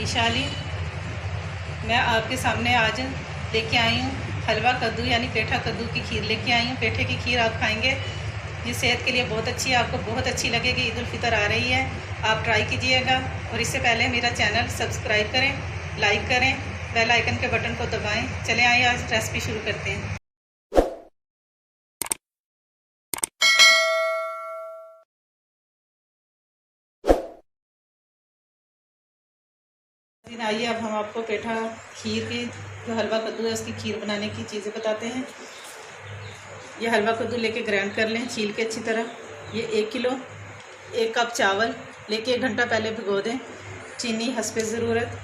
ईशा अली। मैं आपके सामने आज लेके आई हूँ हलवा कद्दू यानी पेठा कद्दू की खीर लेके आई हूँ। पेठे की खीर आप खाएंगे, ये सेहत के लिए बहुत अच्छी है, आपको बहुत अच्छी लगेगी। ईद उल फितर आ रही है, आप ट्राई कीजिएगा। और इससे पहले मेरा चैनल सब्सक्राइब करें, लाइक करें, बेल आइकन के बटन को दबाएं। चले आइए आज रेसिपी शुरू करते हैं। आइए अब हम आपको पेठा खीर की जो हलवा कद्दू है उसकी खीर बनाने की चीज़ें बताते हैं। ये हलवा कद्दू लेके ग्राइंड कर लें छील के अच्छी तरह। ये 1 किलो 1 कप चावल लेके 1 घंटा पहले भिगो दें। चीनी हस्बे ज़रूरत,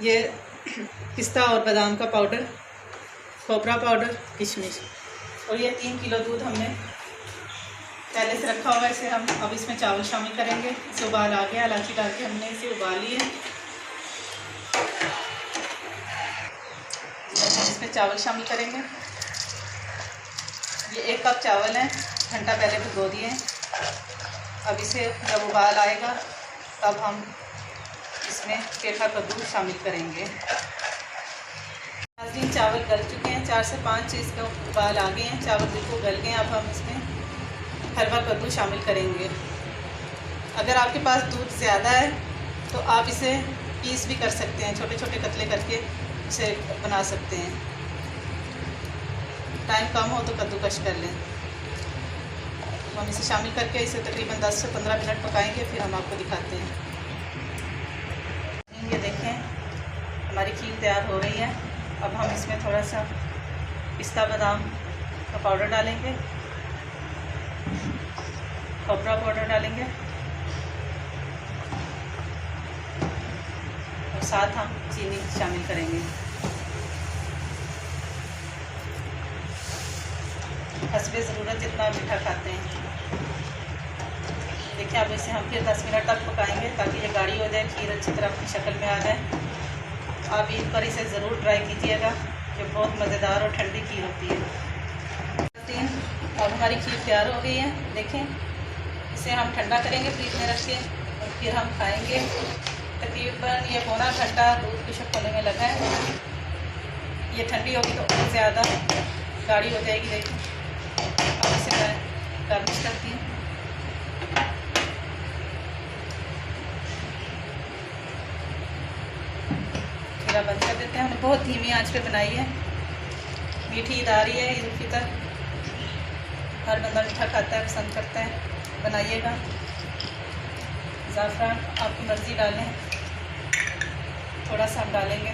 ये पिस्ता और बादाम का पाउडर, खोपरा पाउडर, किशमिश, और ये 3 किलो दूध हमने पहले से रखा हुआ है। इसे हम अब इसमें चावल शामिल करेंगे। इसे उबाल आ गया, इलायची डाल के हमने इसे उबाली है। इसमें चावल शामिल करेंगे। ये 1 कप चावल है, घंटा पहले भिगो दिए। अब इसे जब उबाल आएगा तब हम इसमें पेठा कद्दू शामिल करेंगे। चावल गल चुके हैं, 4 से 5 इसका उबाल आ गए हैं, चावल बिल्कुल गल गए। अब हम इसमें हलवा कद्दू शामिल करेंगे। अगर आपके पास दूध ज़्यादा है तो आप इसे पीस भी कर सकते हैं, छोटे छोटे कतले करके इसे बना सकते हैं। टाइम कम हो तो कद्दूकश कर लें। हम इसे शामिल करके इसे तकरीबन 10 से 15 मिनट पकाएंगे, फिर हम आपको दिखाते हैं। ये देखें हमारी खीर तैयार हो रही है। अब हम इसमें थोड़ा सा पिस्ता बादाम का पाउडर डालेंगे, खोपरा पाउडर डालेंगे और साथ हम चीनी शामिल करेंगे। हस्बे ज़रूरत जितना मीठा खाते हैं। देखिए अब इसे हम फिर 10 मिनट तक पकाएंगे ताकि ये गाढ़ी हो जाए, खीर अच्छी तरह अपनी शक्ल में आ जाए। आप ईद पर इसे ज़रूर ट्राई कीजिएगा, ये बहुत मज़ेदार और ठंडी खीर होती है। अब हमारी खीर तैयार हो गई है। देखें इसे हम ठंडा करेंगे फ्रिज में रख के और फिर हम खाएंगे। तकरीबन ये पौना घंटा दूध खुशक होने में लगा है। ये ठंडी होगी तो और ज़्यादा गाढ़ी हो जाएगी। देखिए अब इसे मैं गार्निश करती हूँ। खीरा बंद कर देते हैं। हमने बहुत धीमी आंच पे बनाई है। मीठी ईद आ रही है, ईद उल फितर। हर बंदा मीठा खाता है, पसंद करता है, बनाइएगा। ज़ाफ़रान आपकी मर्ज़ी डालें, थोड़ा सा हम डालेंगे।